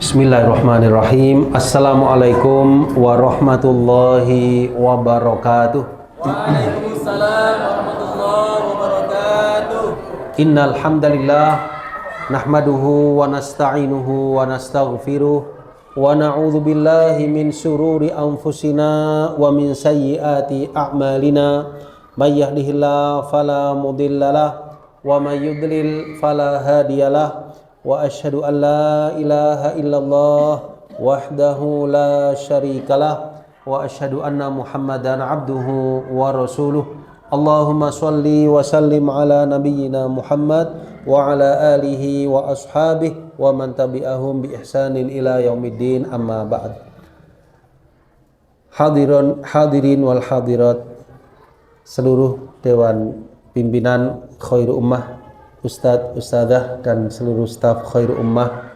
Bismillahirrahmanirrahim. Assalamualaikum warahmatullahi wabarakatuh. Waalaikumsalam warahmatullahi wabarakatuh. Innal hamdalillah nahmaduhu wa nasta'inuhu wa nastaghfiruh wa na'udzu billahi min syururi anfusina wa min sayyiati a'malina. May yahdihillahu fala mudhillalah wa may yudlil fala hadiyalah. Wa asyhadu an la ilaha illallah wahdahu la syarikalah wa asyhadu anna Muhammadan abduhu wa rasuluh. Allahumma shalli wa sallim ala nabiyyina Muhammad wa ala alihi wa ashabihi wa man tabi'ahum bi ihsanin ila yaumiddin, amma ba'd. Hadirin wal hadirat, seluruh dewan pimpinan Khairul Ummah, Ustadz, Ustadzah, dan seluruh staf Khairul Ummah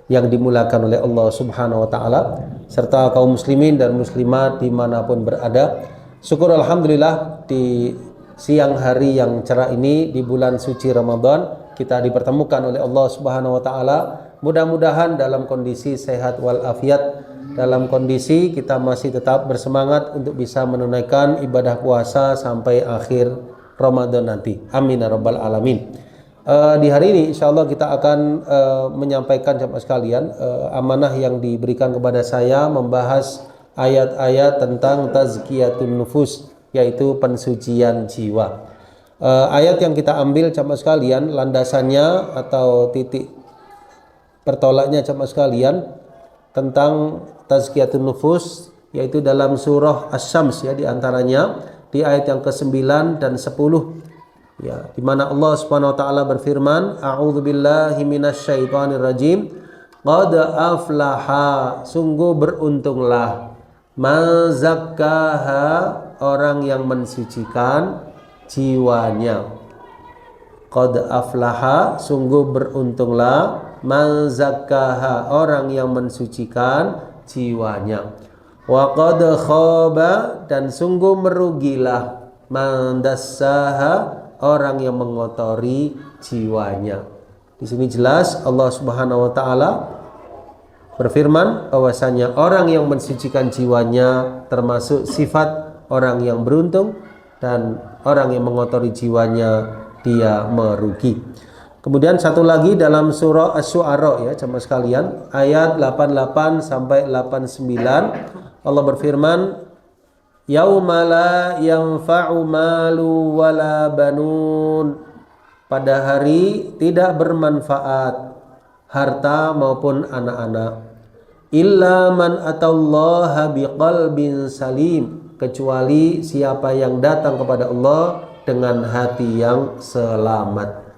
yang dimulakan oleh Allah Subhanahu wa Ta'ala, serta kaum muslimin dan muslimat dimanapun berada. Syukur alhamdulillah, di siang hari yang cerah ini di bulan suci Ramadan kita dipertemukan oleh Allah Subhanahu wa Ta'ala. Mudah-mudahan dalam kondisi sehat walafiat, dalam kondisi kita masih tetap bersemangat untuk bisa menunaikan ibadah puasa sampai akhir Ramadan nanti. Amin ya rabbal alamin. Di hari ini insyaallah kita akan menyampaikan jamaah sekalian amanah yang diberikan kepada saya, membahas ayat-ayat tentang tazkiyatun nufus, yaitu pensucian jiwa. Ayat yang kita ambil jamaah sekalian, landasannya atau titik pertolaknya jamaah sekalian tentang tazkiyatun nufus, yaitu dalam surah Asy-Syams, ya, di antaranya di ayat yang ke-9 dan 10, ya, di mana Allah Subhanahu wa taala berfirman, a'udzubillahi minasyaitonir rajim, qad aflaha, sungguh beruntunglah, man zakkaha, orang yang mensucikan jiwanya. Qad aflaha, sungguh beruntunglah, man zakkaha, orang yang mensucikan jiwanya. Wa qad khaba, dan sungguh merugilah, man dassaha, orang yang mengotori jiwanya. Di sini jelas Allah Subhanahu wa taala berfirman bahwasanya orang yang mensucikan jiwanya termasuk sifat orang yang beruntung, dan orang yang mengotori jiwanya dia merugi. Kemudian satu lagi dalam surah Asy-Syu'ara, ya jemaah sekalian, ayat 88 sampai 89, Allah berfirman, yauma la yanfa'u malu wala banun, pada hari tidak bermanfaat harta maupun anak-anak, illa man atallaha biqalbin salim, kecuali siapa yang datang kepada Allah dengan hati yang selamat.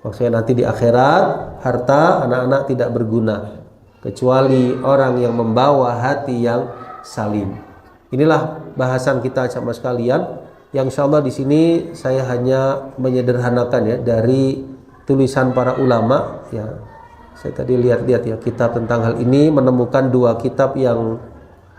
Maksudnya nanti di akhirat harta anak-anak tidak berguna kecuali orang yang membawa hati yang salim. Inilah bahasan kita jamaah sekalian, yang insyaallah di sini saya hanya menyederhanakan, ya, dari tulisan para ulama, ya. Saya tadi lihat-lihat, ya, kitab tentang hal ini, menemukan dua kitab yang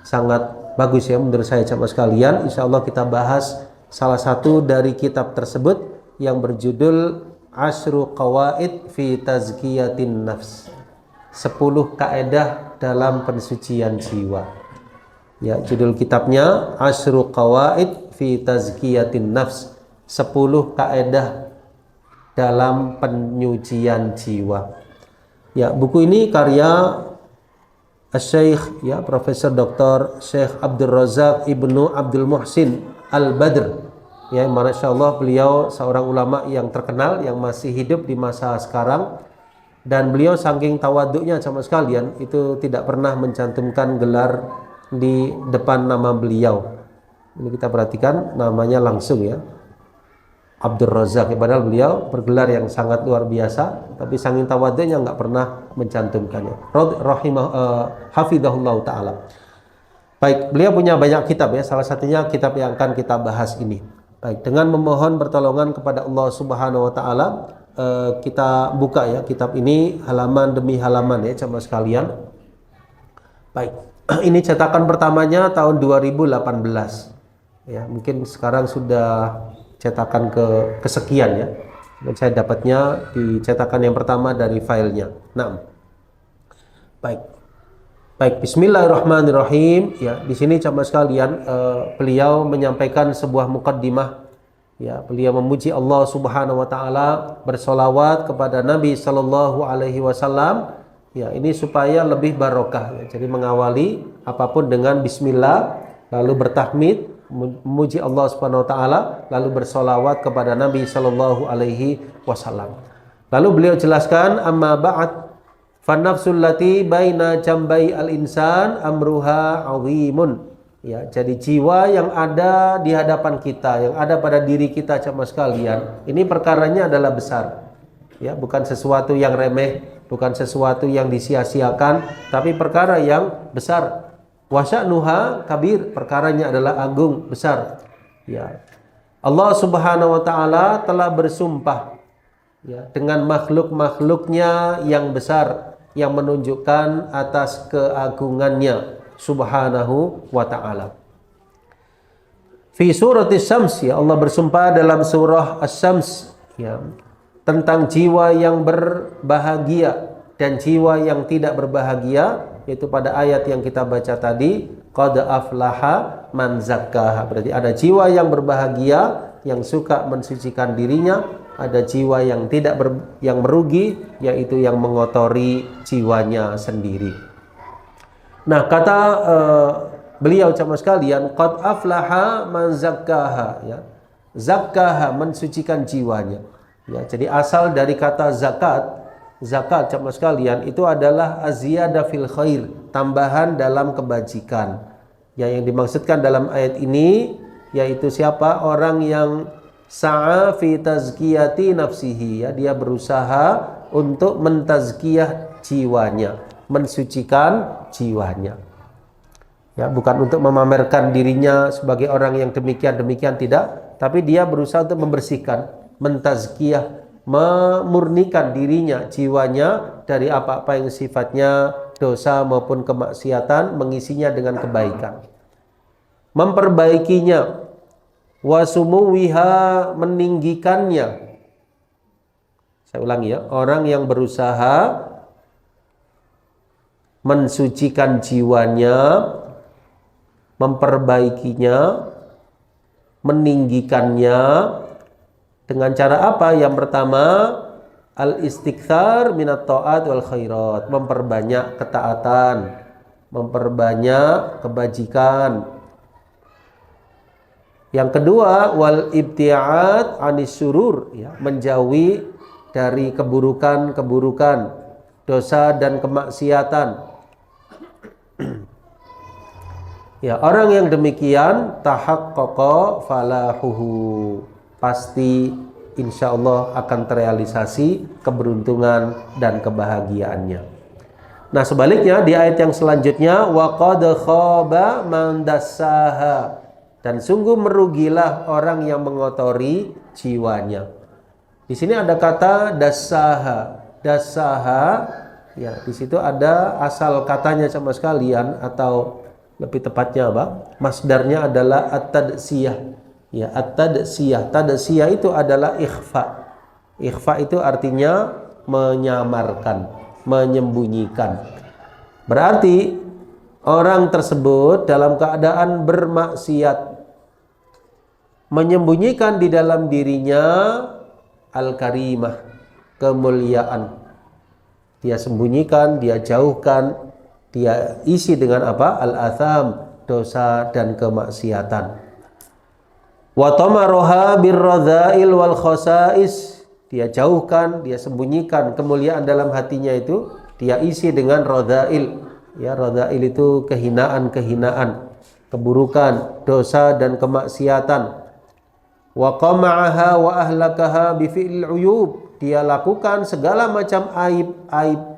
sangat bagus, ya, menurut saya jamaah sekalian. Insyaallah kita bahas salah satu dari kitab tersebut yang berjudul Asyru Qawaid fi Tazkiyatin Nafs, 10 kaedah dalam pensucian jiwa. Ya, judul kitabnya Asyru Qawaid fi Tazkiyatin Nafs, 10 kaedah dalam penyucian jiwa. Ya, buku ini karya Syekh, ya, Profesor Dr. Syekh Abdul Razak Ibnu Abdul Muhsin Al-Badr, ya, Masya Allah, beliau seorang ulama yang terkenal yang masih hidup di masa sekarang, dan beliau saking tawaduknya sama sekalian itu tidak pernah mencantumkan gelar di depan nama beliau. Ini kita perhatikan namanya langsung, ya, Abdul Razak, ya, padahal beliau bergelar yang sangat luar biasa, tapi saking tawaduknya nggak pernah mencantumkannya. Hafidhahullah ta'ala. Baik, beliau punya banyak kitab, ya, salah satunya kitab yang akan kita bahas ini. Baik, dengan memohon pertolongan kepada Allah Subhanahu wa taala, kita buka, ya, kitab ini halaman demi halaman, ya jemaah sekalian. Baik, ini cetakan pertamanya tahun 2018. Ya, mungkin sekarang sudah cetakan kesekian, ya. Dan saya dapatnya di cetakan yang pertama dari filenya. Nah, Baik. Baik, bismillahirrahmanirrahim. Ya, di sini jamaah sekalian, beliau menyampaikan sebuah mukaddimah. Ya, beliau memuji Allah Subhanahu wa taala, bersolawat kepada Nabi sallallahu alaihi wasallam. Ya, ini supaya lebih barokah. Ya. Jadi mengawali apapun dengan bismillah, lalu bertahmid, memuji Allah Subhanahu wa taala, lalu bersolawat kepada Nabi sallallahu alaihi wasallam. Lalu beliau jelaskan, amma ba'd, fannafsul lati baina jambai al-insan amruha azimun. Ya, jadi jiwa yang ada di hadapan kita, yang ada pada diri kita jamaah sekalian, ini perkaranya adalah besar. Ya, bukan sesuatu yang remeh, bukan sesuatu yang disia-siakan, tapi perkara yang besar. Wa sya'nuha kabir, perkaranya adalah agung, besar. Ya. Allah Subhanahu wa taala telah bersumpah, ya, dengan makhluk-makhluknya yang besar, yang menunjukkan atas keagungannya Subhanahu wa ta'ala. Fi surah Asy-Syams, ya, Allah bersumpah dalam surah Asy-Syams, ya, tentang jiwa yang berbahagia dan jiwa yang tidak berbahagia, yaitu pada ayat yang kita baca tadi, qad aflaha man zakkaha. Berarti ada jiwa yang berbahagia, yang suka mensucikan dirinya, ada jiwa yang tidak yang merugi, yaitu yang mengotori jiwanya sendiri. Nah, kata beliau jamaah sekalian, qad aflaha man zakkaha, ya. Zakkaha, mensucikan jiwanya. Ya, jadi asal dari kata zakat, zakat jamaah sekalian itu adalah aziyada fil khair, tambahan dalam kebajikan. Ya, yang dimaksudkan dalam ayat ini yaitu siapa? Orang yang sa'a fi tazkiyati nafsihi, ya, dia berusaha untuk mentazkiyah jiwanya, mensucikan jiwanya. Ya, bukan untuk memamerkan dirinya sebagai orang yang demikian tidak, tapi dia berusaha untuk membersihkan, mentazkiyah, memurnikan dirinya, jiwanya dari apa-apa yang sifatnya dosa maupun kemaksiatan, mengisinya dengan kebaikan, memperbaikinya, wasumuwiha, meninggikannya. Saya ulangi, ya, orang yang berusaha mensucikan jiwanya, memperbaikinya, meninggikannya dengan cara apa? Yang pertama, al-istikthar minat ta'at wal khairat, memperbanyak ketaatan, memperbanyak kebajikan. Yang kedua, wal ibti'at anis surur, ya, menjauhi dari keburukan-keburukan, dosa dan kemaksiatan. Ya, orang yang demikian tahaqqaqa falahuhu, pasti insyaallah akan terrealisasi keberuntungan dan kebahagiaannya. Nah, sebaliknya di ayat yang selanjutnya, wa qad khaba man dassaha, dan sungguh merugilah orang yang mengotori jiwanya. Di sini ada kata dassaha. Dassaha, ya, di situ ada asal katanya sama sekalian, atau lebih tepatnya apa? Masdarnya adalah at-tadsiyah. Ya, at-tadsiyah. Tadsiyah itu adalah ikhfa. Ikhfa itu artinya menyamarkan, menyembunyikan. Berarti orang tersebut dalam keadaan bermaksiat, menyembunyikan di dalam dirinya al-karimah, kemuliaan. Dia sembunyikan, dia jauhkan, dia isi dengan apa? Al-atham, dosa dan kemaksiatan. Wa tamaroha birradha'il wal khosais, dia jauhkan, dia sembunyikan kemuliaan dalam hatinya itu, dia isi dengan radha'il. Ya, radha'il itu kehinaan-kehinaan, keburukan, dosa dan kemaksiatan. Wa qama'aha wa ahlakaha bi fi'il uyub, dia lakukan segala macam aib-aib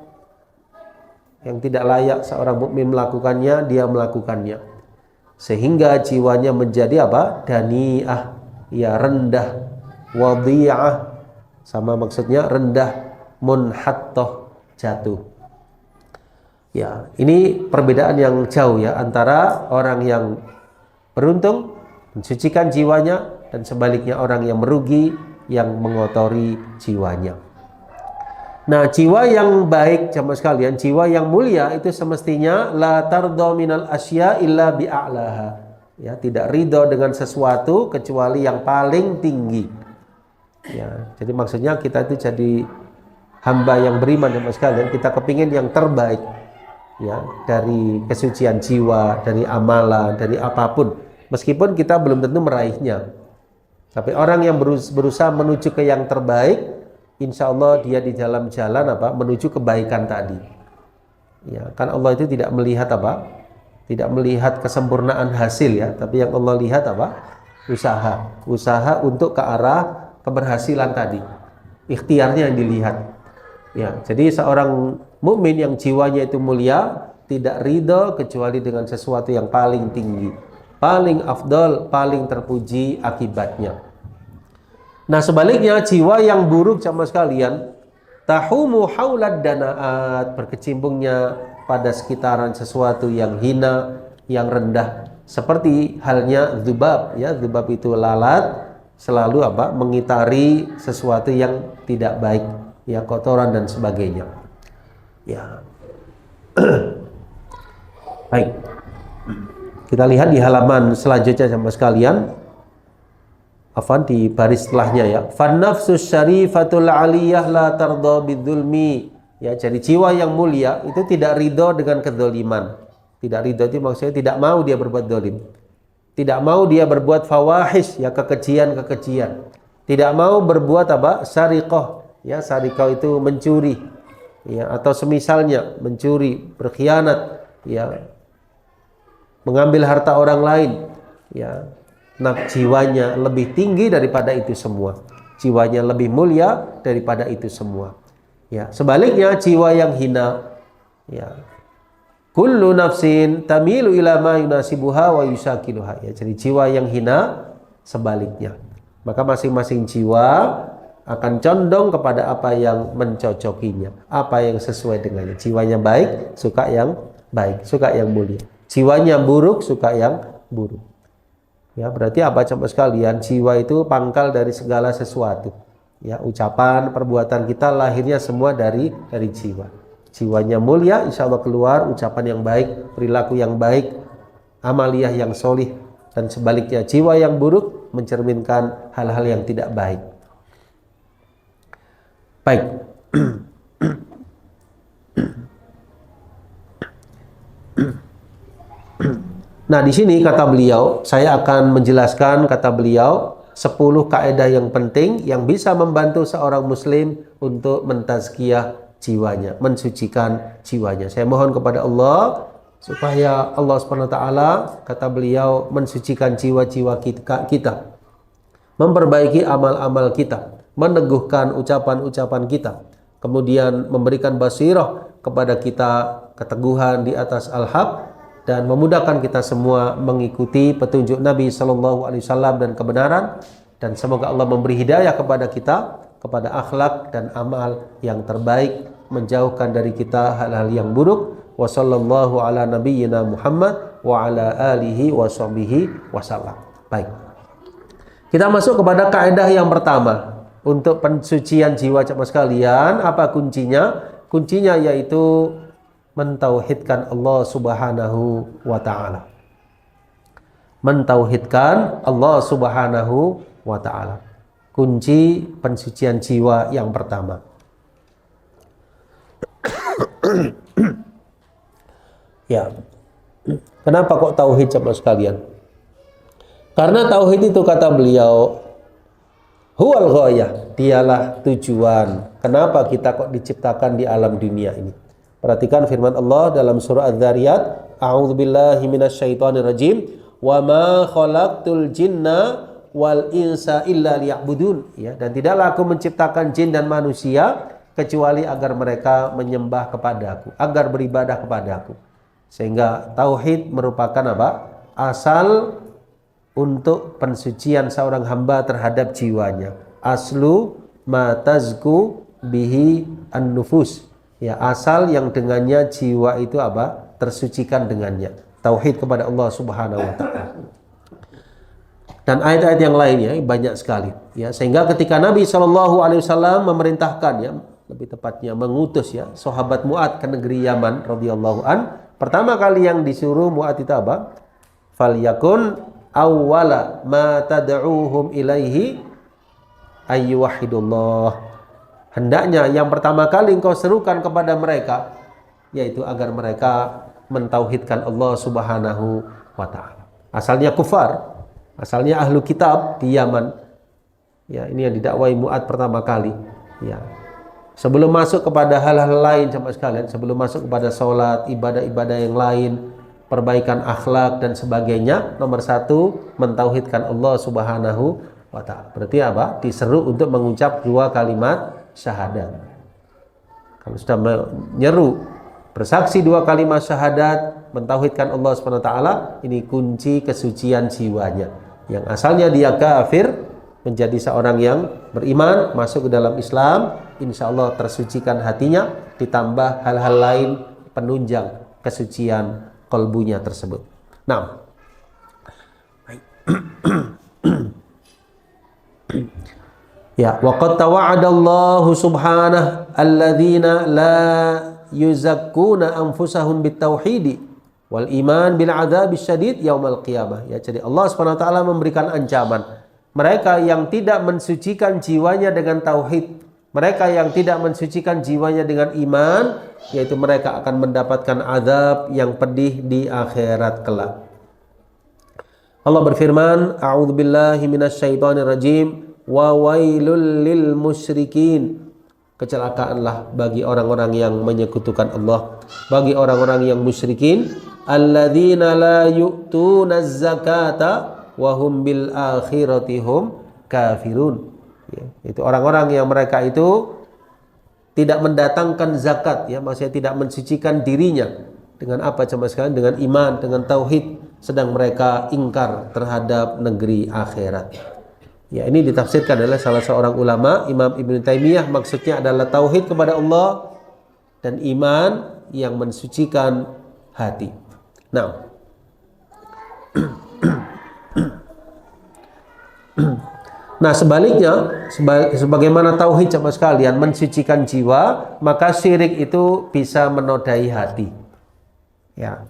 yang tidak layak seorang mukmin melakukannya, dia melakukannya, sehingga jiwanya menjadi apa? Dani'ah, ya, rendah. Wadhi'ah, sama maksudnya rendah. Munhattah, jatuh. Ya, ini perbedaan yang jauh, ya, antara orang yang beruntung mensucikan jiwanya dan sebaliknya orang yang merugi, yang mengotori jiwanya. Nah, jiwa yang baik jamaah sekalian, jiwa yang mulia itu semestinya la tardha minal asya illa bi'a'laha. Ya, tidak ridho dengan sesuatu kecuali yang paling tinggi. Ya, jadi maksudnya kita itu jadi hamba yang beriman jamaah sekalian, kita kepingin yang terbaik. Ya, dari kesucian jiwa, dari amalan, dari apapun. Meskipun kita belum tentu meraihnya. Tapi orang yang berusaha menuju ke yang terbaik, insya Allah dia di dalam jalan menuju kebaikan tadi. Ya, kan Allah itu tidak melihat tidak melihat kesempurnaan hasil ya, tapi yang Allah lihat usaha untuk ke arah keberhasilan tadi, ikhtiarnya yang dilihat. Ya, jadi seorang mukmin yang jiwanya itu mulia tidak ridho kecuali dengan sesuatu yang paling tinggi, paling afdol, paling terpuji akibatnya. Nah, sebaliknya jiwa yang buruk sama sekalian, tahumu haulad danaat, berkecimpungnya pada sekitaran sesuatu yang hina, yang rendah, seperti halnya dzubab ya. Dzubab itu lalat, selalu mengitari sesuatu yang tidak baik ya, kotoran dan sebagainya ya. Baik, kita lihat di halaman selanjutnya sama sekalian, di baris setelahnya ya. Fan nafsus syarifatul aliyah la tardha bidzulmi. Ya, jadi jiwa yang mulia itu tidak ridho dengan kedzaliman. Tidak ridho itu maksudnya tidak mau dia berbuat zalim. Tidak mau dia berbuat fawahish ya, kekejian. Tidak mau berbuat sariqah ya, sariqah itu mencuri ya, atau semisalnya mencuri, berkhianat ya, mengambil harta orang lain ya. Nah, jiwanya lebih tinggi daripada itu semua. Jiwanya lebih mulia daripada itu semua. Ya, sebaliknya jiwa yang hina ya. Kullu nafsin tamilu ila ma yunasibuha wa yusakiluha. Ya, jadi jiwa yang hina sebaliknya. Maka masing-masing jiwa akan condong kepada apa yang mencocokinya, apa yang sesuai dengannya. Jiwanya baik, suka yang baik, suka yang mulia. Jiwanya buruk, suka yang buruk. Ya, berarti coba sekalian, jiwa itu pangkal dari segala sesuatu. Ya, ucapan, perbuatan kita lahirnya semua dari jiwa. Jiwanya mulia, insya Allah keluar ucapan yang baik, perilaku yang baik, amaliyah yang solih, dan sebaliknya jiwa yang buruk mencerminkan hal-hal yang tidak baik. Baik. Nah, di sini kata beliau, saya akan menjelaskan kata beliau 10 kaidah yang penting yang bisa membantu seorang muslim untuk mentazkiyah jiwanya, mensucikan jiwanya. Saya mohon kepada Allah supaya Allah SWT, kata beliau, mensucikan jiwa-jiwa kita, memperbaiki amal-amal kita, meneguhkan ucapan-ucapan kita, kemudian memberikan basirah kepada kita, keteguhan di atas al-haq, dan memudahkan kita semua mengikuti petunjuk Nabi SAW dan kebenaran. Dan semoga Allah memberi hidayah kepada kita, kepada akhlak dan amal yang terbaik, menjauhkan dari kita hal-hal yang buruk. Wa sallallahu ala nabiyyina Muhammad wa ala alihi wa sahbihi wasallam. Baik, kita masuk kepada kaidah yang pertama untuk pensucian jiwa jemaah sekalian. Apa kuncinya? Kuncinya yaitu mentauhidkan Allah Subhanahu wa ta'ala. Mentauhidkan Allah Subhanahu wa ta'ala. Kunci pensucian jiwa yang pertama. Ya. Kenapa kok tauhid jemaah sekalian? Karena tauhid itu kata beliau huwal ghayah, dialah tujuan. Kenapa kita kok diciptakan di alam dunia ini? Perhatikan firman Allah dalam surah Az-Zariyat, a'udzubillahi minasyaitonirrajim, wa ma khalaqtul jinna wal insa illa liya'budun. Ya, dan tidaklah aku menciptakan jin dan manusia kecuali agar mereka menyembah kepadaku, agar beribadah kepadaku. Sehingga tauhid merupakan asal untuk pensucian seorang hamba terhadap jiwanya. Aslu ma tazku bihi an-nufus. Ya, asal yang dengannya jiwa itu tersucikan dengannya. Tauhid kepada Allah Subhanahu wa ta'ala. Dan ayat-ayat yang lainnya banyak sekali. Ya, sehingga ketika Nabi SAW memerintahkan ya, lebih tepatnya mengutus ya sahabat Mu'ad ke negeri Yaman radhiyallahu an. Pertama kali yang disuruh Mu'ad itu apa? Falyakun awwala ma tad'uuhum ilaihi ayyuwahidullah. Hendaknya yang pertama kali engkau serukan kepada mereka yaitu agar mereka mentauhidkan Allah Subhanahu wa taala. Asalnya kufar, asalnya ahlu kitab di Yaman. Ya, ini yang didakwai Mu'ad pertama kali. Ya. Sebelum masuk kepada hal-hal lain sama sekalian, sebelum masuk kepada sholat, ibadah-ibadah yang lain, perbaikan akhlak dan sebagainya, nomor satu mentauhidkan Allah Subhanahu wa taala. Berarti apa? Diseru untuk mengucap dua kalimat syahadat. Kalau sudah menyeru bersaksi dua kalimat syahadat, mentauhidkan Allah Subhanahu wa taala, ini kunci kesucian jiwanya. Yang asalnya dia kafir menjadi seorang yang beriman, masuk ke dalam Islam, insya Allah tersucikan hatinya, ditambah hal-hal lain penunjang kesucian qalbunya tersebut. Nah, ya, waqad tawa'adallahu subhanahu alladzina la yuzakkuna anfusahum bitauhidi wal iman bil adzabis syadid yaumal qiyamah. Ya, jadi Allah Subhanahu wa taala memberikan ancaman mereka yang tidak mensucikan jiwanya dengan tauhid, mereka yang tidak mensucikan jiwanya dengan iman, yaitu mereka akan mendapatkan azab yang pedih di akhirat kelak. Allah berfirman, a'udzubillahi minasyaitonirrajim, wa wailul lil musyrikin. Kecelakaanlah bagi orang-orang yang menyekutukan Allah, bagi orang-orang yang musyrikin, alladzina la yu'tunaz zakata wa hum bil akhirati hum kafirun. Ya, itu orang-orang yang mereka itu tidak mendatangkan zakat, ya, maksudnya tidak mensucikan dirinya dengan apa sama sekali, dengan iman, dengan tauhid, sedang mereka ingkar terhadap negeri akhirat. Ya, ini ditafsirkan oleh salah seorang ulama, Imam Ibn Taimiyah, maksudnya adalah tauhid kepada Allah dan iman yang mensucikan hati. Nah, nah sebaliknya, sebagaimana tauhid sama sekalian mensucikan jiwa, maka syirik itu bisa menodai hati. Ya.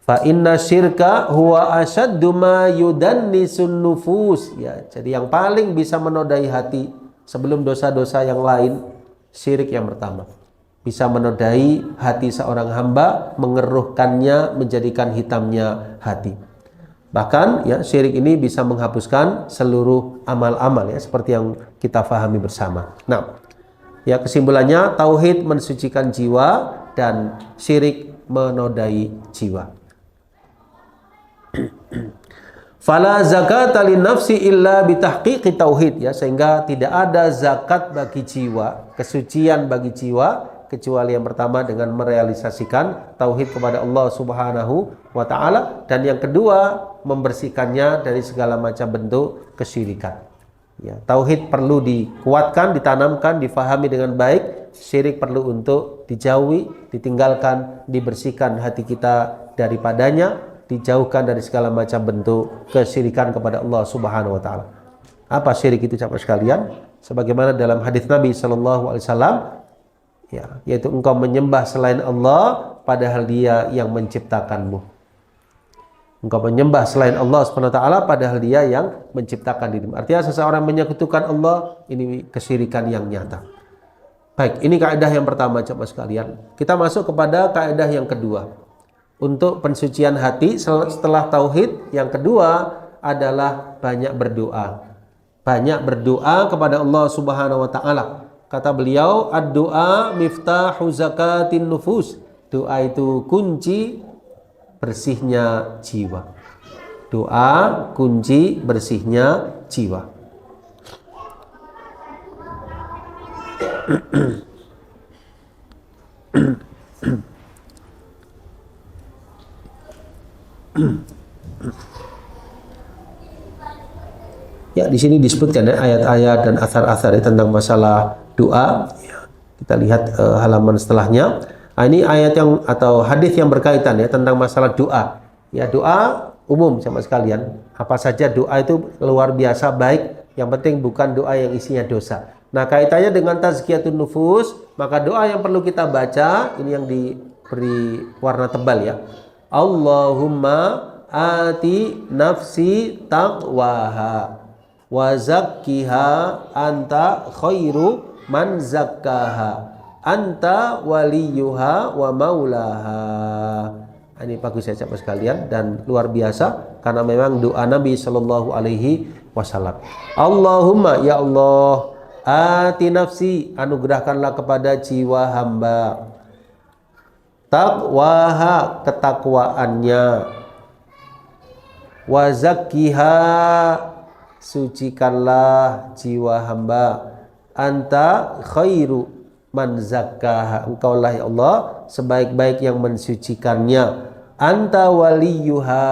Fa inna syirka huwa asyaddu ma yudannisun nufus. Ya, jadi yang paling bisa menodai hati sebelum dosa-dosa yang lain, syirik yang pertama. Bisa menodai hati seorang hamba, mengeruhkannya, menjadikan hitamnya hati. Bahkan ya, syirik ini bisa menghapuskan seluruh amal-amal, ya, seperti yang kita fahami bersama. Nah, ya, kesimpulannya tauhid mensucikan jiwa dan syirik menodai jiwa. Fala zakata lin nafsi illa bitahqiqi tauhid, ya, sehingga tidak ada zakat bagi jiwa, kesucian bagi jiwa kecuali yang pertama dengan merealisasikan tauhid kepada Allah Subhanahu wa taala, dan yang kedua membersihkannya dari segala macam bentuk kesyirikan. Ya, tauhid perlu dikuatkan, ditanamkan, difahami dengan baik. Syirik perlu untuk dijauhi, ditinggalkan, dibersihkan hati kita daripadanya, dijauhkan dari segala macam bentuk kesyirikan kepada Allah Subhanahu wa taala. Apa syirik itu, sahabat sekalian? Sebagaimana dalam hadis Nabi sallallahu alaihi wasallam, ya, yaitu engkau menyembah selain Allah padahal Dia yang menciptakanmu. Engkau menyembah selain Allah Subhanahu wa taala padahal Dia yang menciptakan dirimu. Artinya seseorang menyekutukan Allah, ini kesyirikan yang nyata. Baik, ini kaidah yang pertama, sahabat sekalian. Kita masuk kepada kaidah yang kedua. Untuk pensucian hati setelah tauhid, yang kedua adalah banyak berdoa. Banyak berdoa kepada Allah Subhanahu wa taala. Kata beliau, ad-du'a miftahu zakatin nufus. Doa itu kunci bersihnya jiwa. Doa kunci bersihnya jiwa. Ya, di sini disebutkan ya, ayat-ayat dan athar-athar ya, tentang masalah doa. Ya, kita lihat halaman setelahnya. Nah, ini ayat yang atau hadis yang berkaitan ya tentang masalah doa. Ya, doa umum sama sekalian. Apa saja doa itu luar biasa baik. Yang penting bukan doa yang isinya dosa. Nah, kaitannya dengan tazkiyatun nufus, maka doa yang perlu kita baca ini yang diberi warna tebal ya. Allahumma ati nafsi taqwaha wa zakkiha anta khairu man zakkaha anta waliyuha wa maulaha. Ini bagus ya sahabat sekalian dan luar biasa karena memang doa Nabi Shallallahu Alaihi Wasallam. Allahumma ya Allah ati nafsi, anugerahkanlah kepada jiwa hamba taqwaha, ketakwaannya, wa zakkiha, sucikanlah jiwa hamba, anta khairu man zakkaha, engkaulah ya Allah sebaik-baik yang mensucikannya, anta waliyuha,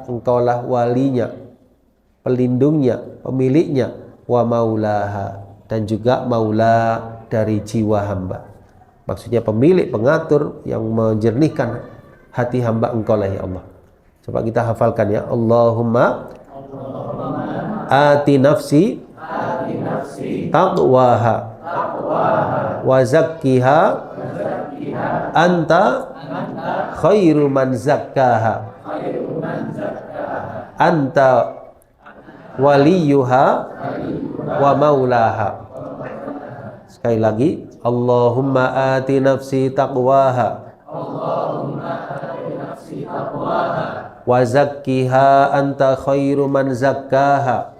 engkaulah walinya, pelindungnya, pemiliknya, wa maulaha, dan juga maula dari jiwa hamba. Maksudnya pemilik, pengatur yang menjernihkan hati hamba, engkaulah ya Allah. Coba kita hafalkan ya. Allahumma ati nafsi taqwaha wa zakkiha anta khairu man zakkaha anta waliyuha wa maulaha. Sekali lagi, Allahumma ati nafsi taqwaha wa zakkiha anta khairu man zakkaha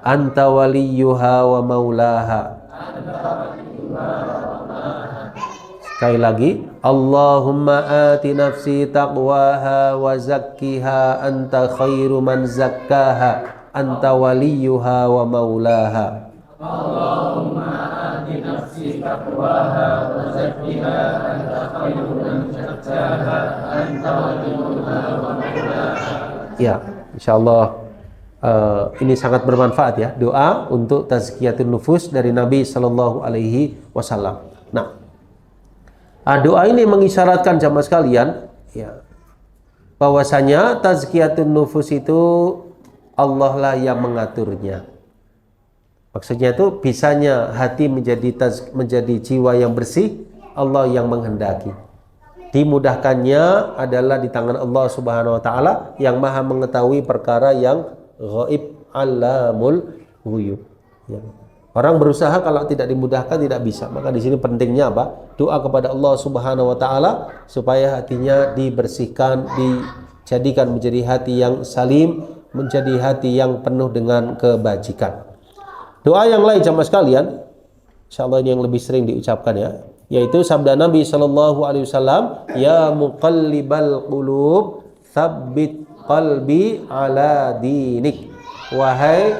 anta waliyuha wa maulaha. Sekali lagi, Allahumma ati nafsi taqwaha wa zakkiha anta khairu man zakkaha anta waliyuha wa maulaha. Allahumma ati nafsi taqwaha wa zakkiha anta khairu man zakkaha anta waliyuha wa maulaha. Ya, insyaallah ini sangat bermanfaat ya, doa untuk tazkiyatun nufus dari Nabi Sallallahu Alaihi Wasallam. Nah, doa ini mengisyaratkan jamaah sekalian ya, bahwasanya tazkiyatun nufus itu Allah lah yang mengaturnya. Maksudnya itu bisanya hati menjadi jiwa yang bersih, Allah yang menghendaki. Dimudahkannya adalah di tangan Allah Subhanahu wa taala yang Maha mengetahui perkara yang ghaib, alamul ghuyub. Ya. Orang berusaha kalau tidak dimudahkan tidak bisa. Maka di sini pentingnya apa? Doa kepada Allah Subhanahu wa taala supaya hatinya dibersihkan, dijadikan menjadi hati yang salim, menjadi hati yang penuh dengan kebajikan. Doa yang lain jamaah sekalian, insyaallah ini yang lebih sering diucapkan ya, yaitu sabda Nabi Shallallahu Alaihi Wasallam, ya muqallibal qulub tsabbit qalbi ala dinik. Wahai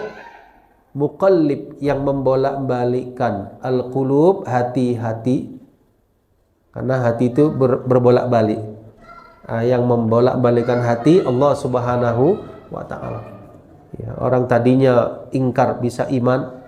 muqallib yang membolak-balikkan al-qulub, hati-hati, karena hati itu berbolak-balik. Yang membolak-balikkan hati Allah Subhanahu wa ta'ala. Ya, orang tadinya ingkar bisa iman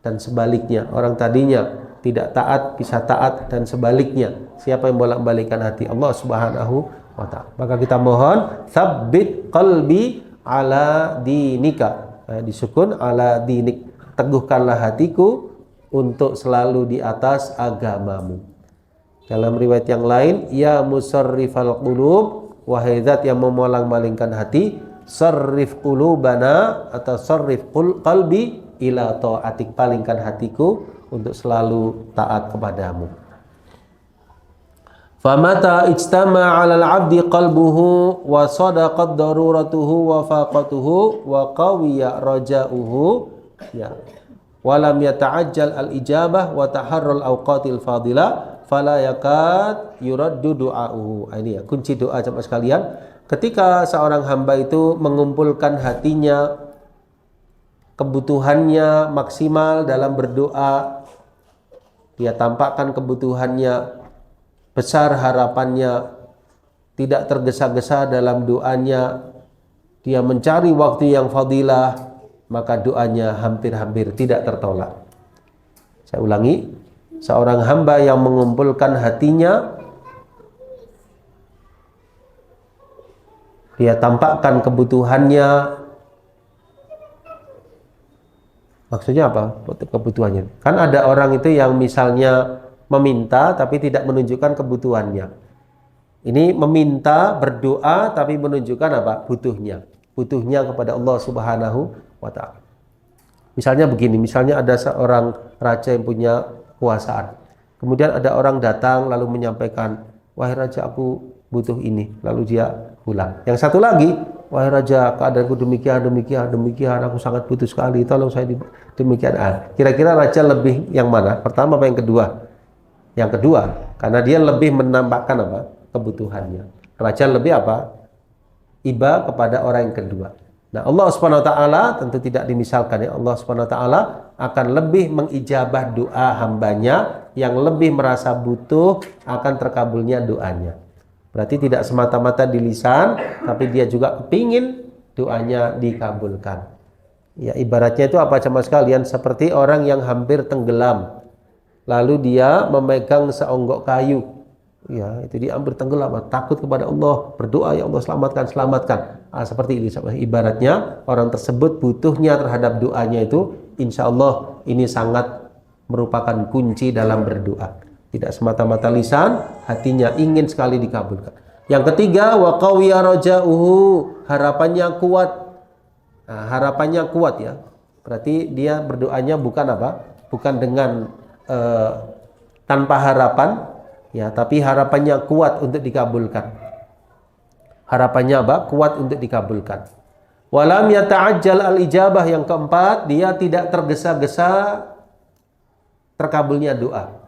dan sebaliknya. Orang tadinya tidak taat bisa taat dan sebaliknya. Siapa yang bolak-balikkan hati? Allah Subhanahu wa ta'ala. Maka kita mohon tsabbit qalbi ala dinika. Disukun ala dinik, teguhkanlah hatiku untuk selalu di atas agamamu. Dalam riwayat yang lain, ya musarrifal qulub, wahai zat yang memolang-malingkan hati, sarrif qulubana atau sarrif qalbi ila ta'atik, palingkan hatiku untuk selalu taat kepadamu. Famata ijtama 'alal 'abdi qalbuhu wa sadaqat daruratuhu wa faqatuhu wa qawiya raja'uhu ya wa lam yata'ajjal al-ijabah wa taharrul awqatil fadila fala yakad yuraddu du'a'uhu. Ini ya kunci doa jemaah sekalian. Ketika seorang hamba itu mengumpulkan hatinya, kebutuhannya maksimal dalam berdoa, dia tampakkan kebutuhannya besar, harapannya tidak tergesa-gesa dalam doanya, dia mencari waktu yang fadilah, maka doanya hampir-hampir tidak tertolak. Saya ulangi, seorang hamba yang mengumpulkan hatinya, dia tampakkan kebutuhannya Maksudnya apa? Kebutuhannya. Kan ada orang itu yang misalnya meminta tapi tidak menunjukkan kebutuhannya. Ini meminta, berdoa tapi menunjukkan apa? Butuhnya. Butuhnya kepada Allah Subhanahu wa taala. Misalnya begini, misalnya ada seorang raja yang punya kekuasaan. Kemudian ada orang datang lalu menyampaikan, "Wahai raja, aku butuh ini." Lalu dia pulang. Yang satu lagi, "Wahai raja, keadaanku demikian, aku sangat butuh sekali, tolong saya demikian." Kira-kira raja lebih yang mana? Pertama apa yang kedua? Yang kedua, karena dia lebih menampakkan apa? Kebutuhannya. Raja lebih apa? Iba kepada orang yang kedua. Nah, Allah Subhanahu wa taala tentu tidak dimisalkan ya. Allah Subhanahu wa taala akan lebih mengijabah doa hambanya yang lebih merasa butuh akan terkabulnya doanya. Berarti tidak semata-mata di lisan, tapi dia juga kepingin doanya dikabulkan. Ya, ibaratnya itu apa sama sekalian? Seperti orang yang hampir tenggelam. Lalu dia memegang seonggok kayu. Ya, itu dia hampir tenggelam, takut kepada Allah, berdoa, "Ya Allah, selamatkan, selamatkan." Seperti ini ibaratnya orang tersebut butuhnya terhadap doanya itu, insya Allah ini sangat merupakan kunci dalam berdoa. Tidak semata-mata lisan, hatinya ingin sekali dikabulkan. Yang ketiga, wa qawiya raja'uhu, harapannya kuat. Harapannya kuat ya. Berarti dia berdoanya bukan apa? Bukan dengan tanpa harapan ya, tapi harapannya kuat untuk dikabulkan. Harapannya apa? Kuat untuk dikabulkan. Walam yata'ajjal al-ijabah, yang keempat, dia tidak tergesa-gesa terkabulnya doa.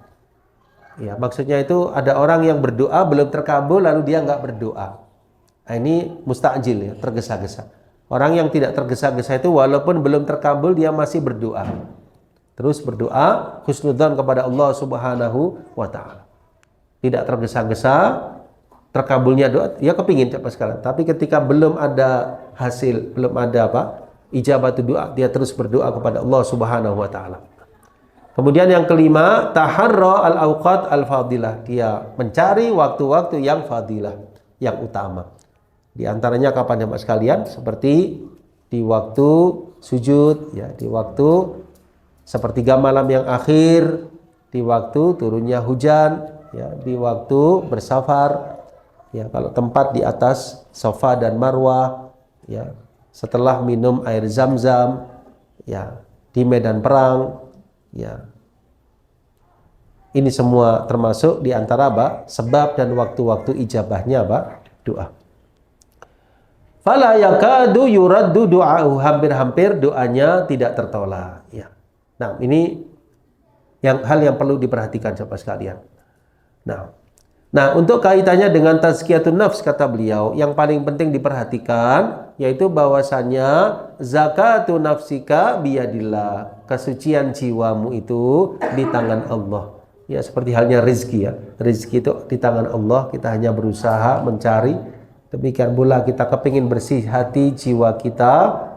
Ya, maksudnya itu ada orang yang berdoa belum terkabul lalu dia nggak berdoa. Nah, ini musta'jil ya, tergesa-gesa. Orang yang tidak tergesa-gesa itu walaupun belum terkabul dia masih berdoa. Terus berdoa husnudzan kepada Allah Subhanahu wa taala. Tidak tergesa-gesa terkabulnya doa, dia kepingin cepat sekali. Tapi ketika belum ada hasil, belum ada apa? Ijabatu doa, dia terus berdoa kepada Allah Subhanahu wa taala. Kemudian yang kelima, taharra al-awqat al-fadilah. Dia mencari waktu-waktu yang fadilah, yang utama. Di antaranya kapan ya Mas sekalian? Seperti di waktu sujud, ya, di waktu sepertiga malam yang akhir, di waktu turunnya hujan, ya, di waktu bersafar, ya, kalau tempat di atas Safa dan Marwah, ya, setelah minum air Zam-Zam, ya, di medan perang, ya. Ini semua termasuk di antara apa? Sebab dan waktu-waktu ijabahnya apa? Doa. Fala yakadu yuraddu du'ahu, hampir-hampir doanya tidak tertolak, ya. Nah, ini hal yang perlu diperhatikan sahabat sekalian. Nah, untuk kaitannya dengan tazkiyatun nafs, kata beliau, yang paling penting diperhatikan yaitu bahwasannya zakatun nafsika biyadillah, kesucian jiwamu itu di tangan Allah. Ya, seperti halnya rezeki ya. Rezeki itu di tangan Allah, kita hanya berusaha mencari. Demikian pula kita kepingin bersih hati jiwa kita,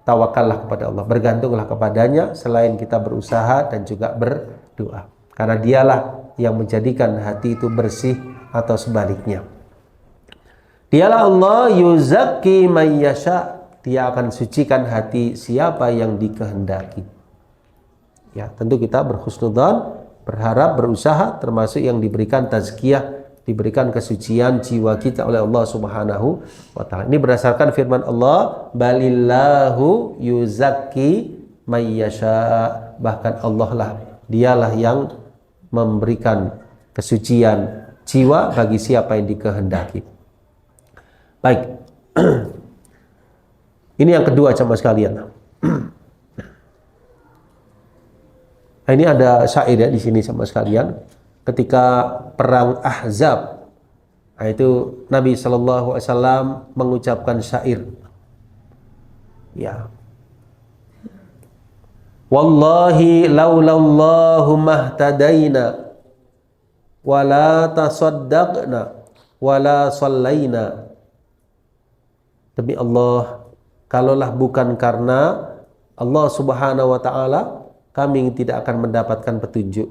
tawakallah kepada Allah, bergantunglah kepadanya selain kita berusaha dan juga berdoa. Karena dialah yang menjadikan hati itu bersih atau sebaliknya. Dialah Allah yuzakki may yasha, dia akan sucikan hati siapa yang dikehendaki. Ya, tentu kita berhusnudzan, berharap, berusaha, termasuk yang diberikan tazkiyah, diberikan kesucian jiwa kita oleh Allah Subhanahu wa taala. Ini berdasarkan firman Allah, balillahu yuzakki may yasha, bahkan Allah lah, dialah yang memberikan kesucian jiwa bagi siapa yang dikehendaki. Baik. Ini yang kedua sama sekalian. Ini ada syair ya di sini sama sekalian. Ketika perang Ahzab, nah itu Nabi Shallallahu Alaihi Wasallam mengucapkan syair. Ya. Wallahi laulallahu mahtadaina wala tasaddaqna wala sallaina. Demi Allah, kalaulah bukan karena Allah Subhanahu wa taala, kami tidak akan mendapatkan petunjuk.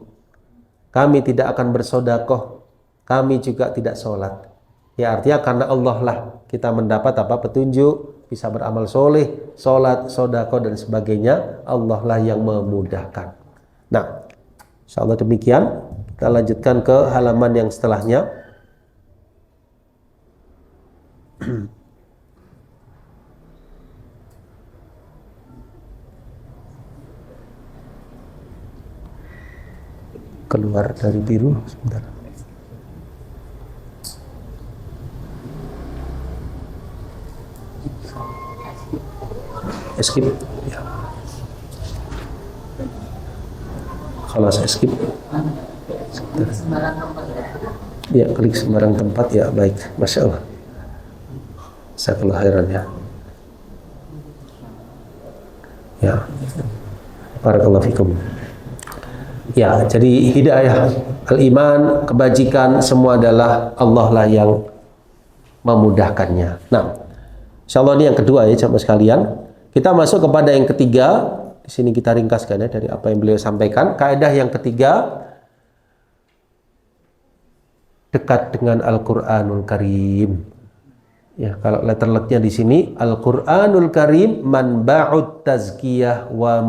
Kami tidak akan bersodakoh, kami juga tidak sholat. Ya, artinya karena Allah lah kita mendapat apa? Petunjuk, bisa beramal soleh, sholat, sodako dan sebagainya. Allah lah yang memudahkan. Nah, insyaallah demikian. Kita lanjutkan ke halaman yang setelahnya. Keluar dari biru sebentar. Skip ya. Kalau saya skip ya, klik sembarang tempat ya. Baik, Masya Allah, saya kelahiran ya, barakallahu fikum. Ya, jadi hidayah, al-iman, kebajikan semua adalah Allah lah yang memudahkannya. Nah, insyaallah ini yang kedua ya, jamaah sekalian. Kita masuk kepada yang ketiga. Di sini kita ringkaskan ya dari apa yang beliau sampaikan. Kaidah yang ketiga, dekat dengan Al-Qur'anul Karim. Ya, kalau letterletnya di sini Al-Qur'anul Karim manba'ut tazkiyah wa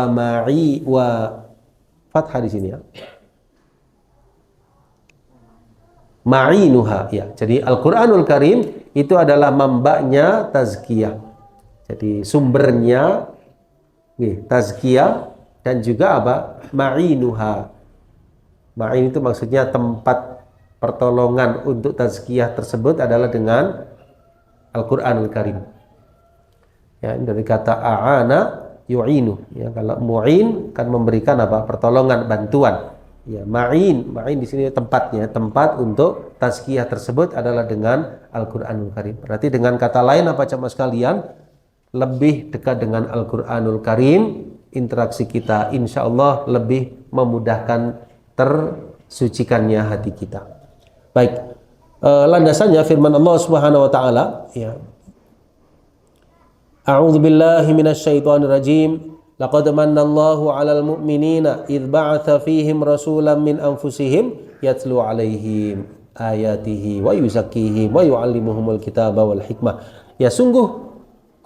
ma'i wa fathah di sini ya. Ma'inuha ya. Jadi Al-Qur'anul Karim itu adalah mambaknya tazkiyah. Jadi sumbernya tazkiyah dan juga apa? Ma'inuha. Ma'in itu maksudnya tempat pertolongan untuk tazkiyah tersebut adalah dengan Al-Qur'anul Karim. Ya, dari kata a'ana yu'inu. Ya, kalau mu'in kan memberikan apa? Pertolongan, bantuan. Ya, ma'in di sini tempatnya, tempat untuk tazkiyah tersebut adalah dengan Al-Qur'anul Karim. Berarti dengan kata lain apa jemaah sekalian? Lebih dekat dengan Al-Qur'anul Karim, interaksi kita insya Allah lebih memudahkan tersucikannya hati kita. Baik, landasannya firman Allah Subhanahu wa taala ya. A'udzu billahi minasyaitonir rajim. Laqad manallahu 'alal mu'minina idz ba'atsa fihim rasulan min anfusihim yatlu 'alaihim ayatihi wa yuzakkihim wa yu'allimuhumul kitaba wal hikmah. Ya, sungguh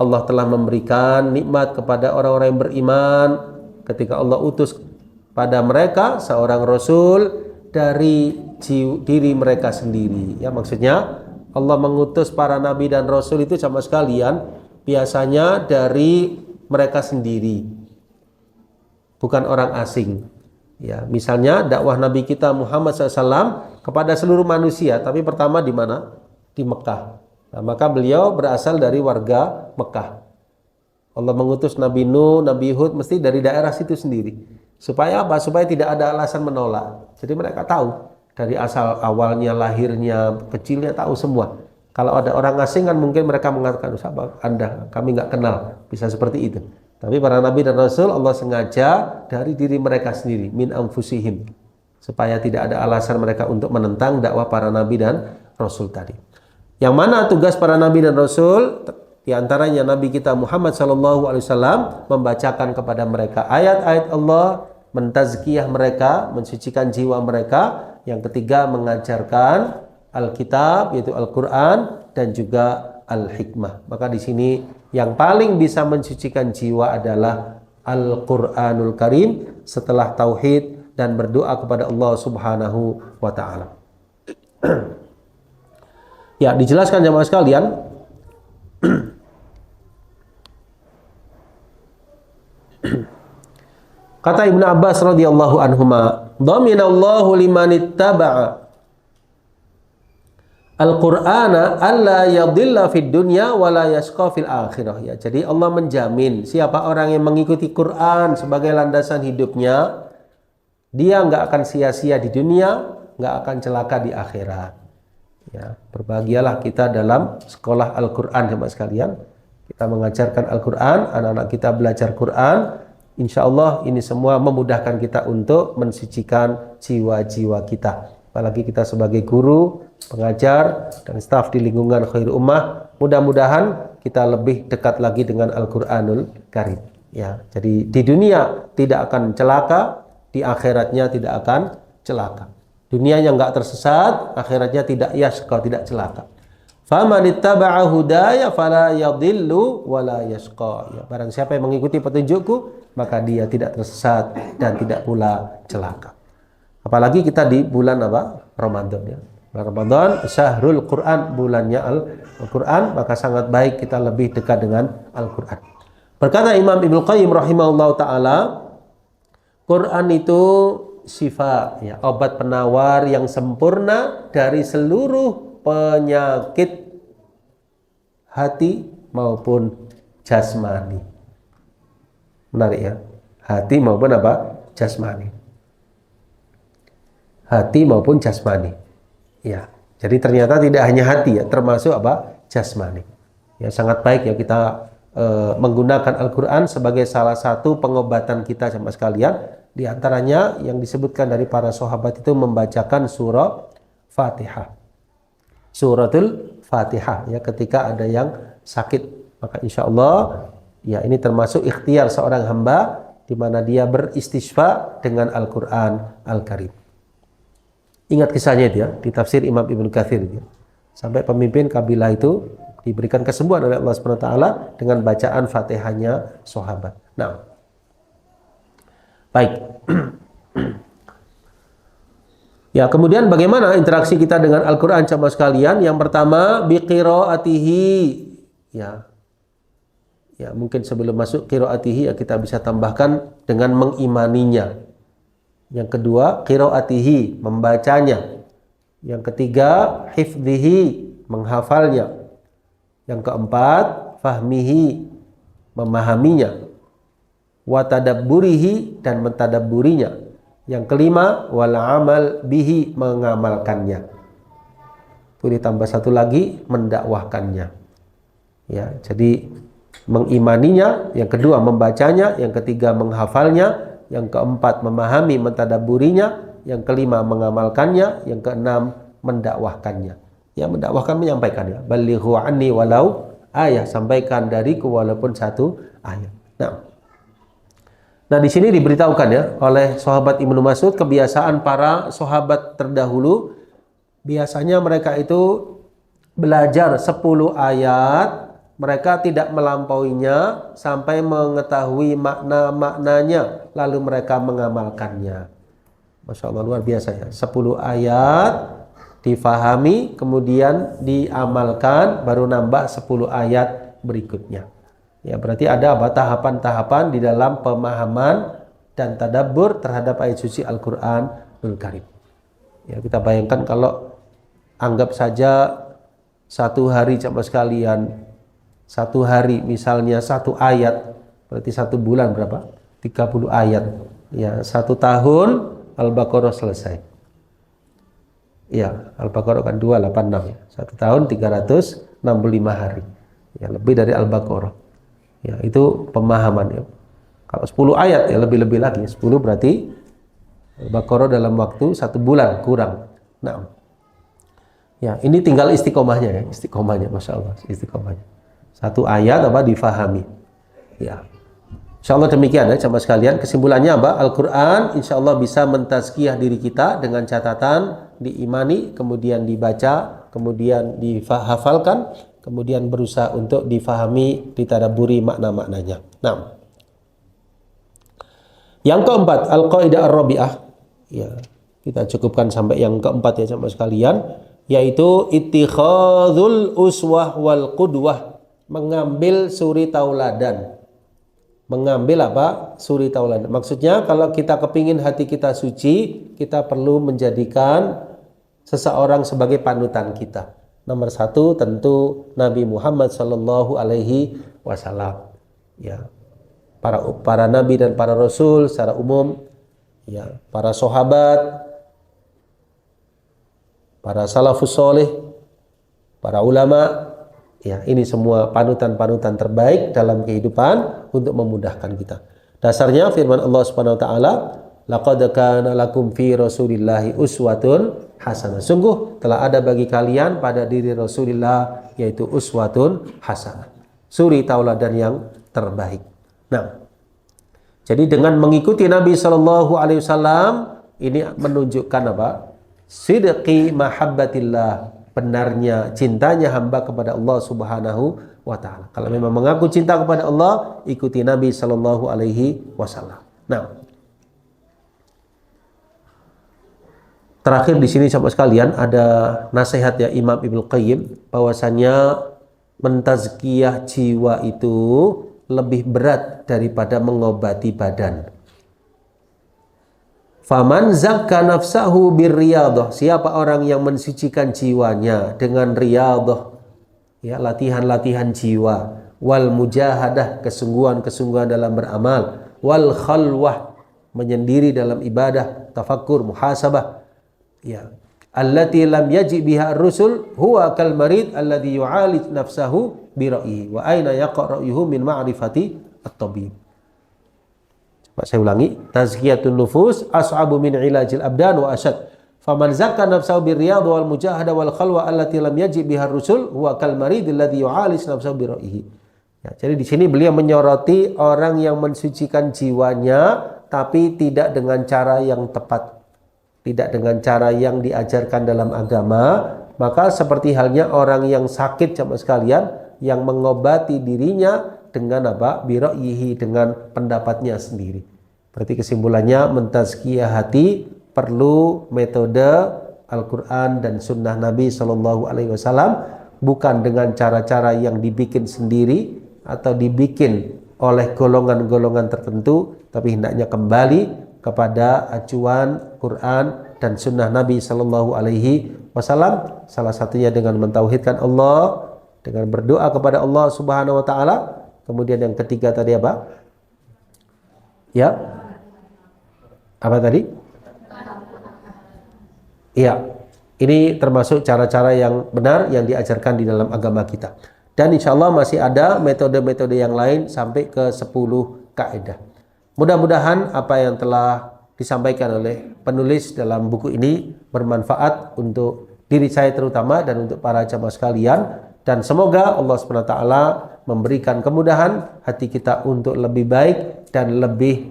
Allah telah memberikan nikmat kepada orang-orang yang beriman ketika Allah utus pada mereka seorang rasul dari diri mereka sendiri. Ya, maksudnya Allah mengutus para nabi dan rasul itu sama sekalian biasanya dari mereka sendiri, bukan orang asing. Ya, misalnya dakwah Nabi kita Muhammad SAW kepada seluruh manusia, tapi pertama di mana? Di Mekah. Nah, maka beliau berasal dari warga Mekah. Allah mengutus Nabi Nuh, Nabi Hud mesti dari daerah situ sendiri. Supaya apa? Supaya tidak ada alasan menolak. Jadi mereka tahu dari asal awalnya, lahirnya, kecilnya, tahu semua. Kalau ada orang asing kan mungkin mereka mengatakan, "Siapa Anda? Kami nggak kenal." Bisa seperti itu. Tapi para nabi dan rasul Allah sengaja dari diri mereka sendiri, min anfusihim, supaya tidak ada alasan mereka untuk menentang dakwah para nabi dan rasul tadi. Yang mana tugas para nabi dan rasul? Di antaranya Nabi kita Muhammad SAW membacakan kepada mereka ayat-ayat Allah, mentazkiyah mereka, mensucikan jiwa mereka. Yang ketiga mengajarkan Alkitab yaitu Al-Quran dan juga Al-Hikmah. Maka di sini yang paling bisa mensucikan jiwa adalah Al-Quranul Karim setelah tauhid dan berdoa kepada Allah Subhanahu wa taala. Ya, dijelaskan jemaah sekalian. Kata Ibnu Abbas radhiyallahu anhuma, "Dhaminallahu liman ittaba'a Al-Qur'ana alla yadhilla fid dunya wa la yashqa fil akhirah." Ya, jadi Allah menjamin siapa orang yang mengikuti Quran sebagai landasan hidupnya, dia nggak akan sia-sia di dunia, nggak akan celaka di akhirat. Ya, berbahagialah kita dalam sekolah Al-Quran jemaah sekalian. Kita mengajarkan Al-Quran, anak-anak kita belajar Quran. Insya Allah ini semua memudahkan kita untuk mensucikan jiwa-jiwa kita. Apalagi kita sebagai guru, pengajar, dan staf di lingkungan Khairul Ummah, mudah-mudahan kita lebih dekat lagi dengan Al-Quranul Karim. Ya, jadi di dunia tidak akan celaka, di akhiratnya tidak akan celaka. Dunianya nggak tersesat, akhiratnya tidak yashqa, tidak celaka. Famanittaba'a hudaya fala yadhillu wala yashqa. Ya, barang siapa yang mengikuti petunjukku, maka dia tidak tersesat dan tidak pula celaka. Apalagi kita di bulan apa? Ramadan ya. Bulan Ramadan, syahrul Quran, bulannya Al-Quran, maka sangat baik kita lebih dekat dengan Al-Quran. Berkata Imam Ibnu Qayyim rahimahullahu taala, Quran itu syifa, ya, obat penawar yang sempurna dari seluruh penyakit hati maupun jasmani. Menarik ya, hati maupun apa? Jasmani. Hati maupun jasmani. Ya, jadi ternyata tidak hanya hati ya, termasuk apa? Jasmani. Ya, sangat baik ya kita menggunakan Al-Quran sebagai salah satu pengobatan kita sama sekalian. Di antaranya yang disebutkan dari para sahabat itu membacakan surah Fatihah. Suratul Fatihah ya ketika ada yang sakit, maka insya Allah ya ini termasuk ikhtiar seorang hamba di mana dia beristisqa dengan Al-Quran Al-Karim. Ingat kisahnya itu ya di tafsir Imam Ibnu Katsir ya. Sampai pemimpin kabilah itu diberikan kesembuhan oleh Allah SWT dengan bacaan Fatihahnya sahabat. Nah, baik. Ya, kemudian bagaimana interaksi kita dengan Al-Quran sama sekalian? Yang pertama, biqiraatihi. Ya, mungkin sebelum masuk qiraatihi ya kita bisa tambahkan dengan mengimaninya. Yang kedua, qiraatihi, membacanya. Yang ketiga, hifdhihi, menghafalnya. Yang keempat, fahmihi, memahaminya. Wa tadabburihi, dan mentadabburinya. Yang kelima, wal amal bihi, mengamalkannya. Boleh tambah satu lagi, mendakwahkannya. Ya, jadi mengimaninya, yang kedua membacanya, yang ketiga menghafalnya, yang keempat memahami, mentadabburinya, yang kelima mengamalkannya, yang keenam mendakwahkannya. Ya, mendakwahkan menyampaikan ya. Balighu anni walau ayah, sampaikan dariku walaupun satu ayat. Nah, di sini diberitahukan ya oleh sahabat Ibnu Mas'ud kebiasaan para sahabat terdahulu, biasanya mereka itu belajar 10 ayat, mereka tidak melampauinya sampai mengetahui makna-maknanya, lalu mereka mengamalkannya. Masya Allah, luar biasa ya. 10 ayat difahami, kemudian diamalkan, baru nambah 10 ayat berikutnya. Ya, berarti ada apa? Tahapan-tahapan di dalam pemahaman dan tadabbur terhadap ayat suci Al-Quranul Karim. Ya, kita bayangkan kalau anggap saja satu hari sama sekalian, satu hari misalnya satu ayat, berarti satu bulan berapa? 30 ayat. Ya, satu tahun Al-Baqarah selesai. Ya, Al-Baqarah kan 286 ya. Satu tahun 365 hari. Ya, lebih dari Al-Baqarah. Ya, itu pemahaman ya. Kalau 10 ayat ya lebih-lebih lagi. 10 berarti Al-Baqarah dalam waktu 1 bulan kurang. Nah, ya ini tinggal istiqomahnya ya, istiqomahnya, masya Allah, istiqomahnya. Satu ayat apa difahami. Ya, insya Allah demikian ya, sama sekalian. Kesimpulannya apa? Al-Quran insya Allah bisa mentazkiyah diri kita dengan catatan diimani, kemudian dibaca, kemudian dihafalkan, kemudian berusaha untuk difahami, ditadabburi makna-maknanya. Nah, yang keempat, al-qaidah ar-rabi'ah. Ya, kita cukupkan sampai yang keempat ya sama sekalian, yaitu ittikhadzul uswah wal qudwah, mengambil suri tauladan. Mengambil apa? Suri tauladan. Maksudnya kalau kita kepingin hati kita suci, kita perlu menjadikan seseorang sebagai panutan kita. Nomor satu tentu Nabi Muhammad Sallallahu Alaihi Wasallam. Ya, para nabi dan para rasul secara umum, ya, para sahabat, para salafus soleh, para ulama, ya, ini semua panutan-panutan terbaik dalam kehidupan untuk memudahkan kita. Dasarnya firman Allah Subhanahu Wa Taala, laqad kana lakum fi Rasulillahi uswatun hasanah. Sungguh telah ada bagi kalian pada diri Rasulullah yaitu uswatun hasanah. Suri tauladan yang terbaik. Nah, jadi dengan mengikuti Nabi Shallallahu Alaihi Wasallam ini menunjukkan apa? Sidqi mahabbatillah, benarnya cintanya hamba kepada Allah Subhanahu wa taala. Kalau memang mengaku cinta kepada Allah, ikuti Nabi sallallahu alaihi wasallam. Nah, terakhir di sini sahabat sekalian ada nasihat ya Imam Ibnu Qayyim bahwasanya mentazkiyah jiwa itu lebih berat daripada mengobati badan. Faman zakka nafsahu birriyadhah, siapa orang yang mensucikan jiwanya dengan riyadhah, ya latihan-latihan jiwa, wal mujahadah, kesungguhan-kesungguhan dalam beramal, wal khalwah, menyendiri dalam ibadah, tafakkur, muhasabah, ya allati lam yaji biha ar-rusul huwa kal marid alladhi yu'alij nafsahu bi ra'yihi wa aina yaqa ra'yuhu min ma'rifati at-tabib. Coba saya ulangi, tazkiyatun nufus as'abu min ilajil abdan wa asyad. Faman zakka nafsahu bir riyad wal mujahada wal khalwa allati lam yaji biha ar-rusul huwa kal marid alladhi yu'alij nafsahu bi ra'yihi. Ya, jadi di sini beliau menyoroti orang yang mensucikan jiwanya tapi tidak dengan cara yang tepat, tidak dengan cara yang diajarkan dalam agama, maka seperti halnya orang yang sakit sama sekalian yang mengobati dirinya dengan apa? Bira'yihi, dengan pendapatnya sendiri. Berarti kesimpulannya mentazkiyah hati perlu metode Al-Quran dan Sunnah Nabi Sallallahu Alaihi Wasallam, bukan dengan cara-cara yang dibikin sendiri atau dibikin oleh golongan-golongan tertentu, tapi hendaknya kembali kepada acuan Quran dan Sunnah Nabi Sallallahu Alaihi Wasallam. Salah satunya dengan mentauhidkan Allah, dengan berdoa kepada Allah Subhanahu Wa Taala. Kemudian yang ketiga tadi apa? Ya, apa tadi? Iya, ini termasuk cara-cara yang benar yang diajarkan di dalam agama kita. Dan insya Allah masih ada metode-metode yang lain sampai ke 10 kaidah. Mudah-mudahan apa yang telah disampaikan oleh penulis dalam buku ini bermanfaat untuk diri saya terutama dan untuk para jamaah sekalian, dan semoga Allah SWT memberikan kemudahan hati kita untuk lebih baik dan lebih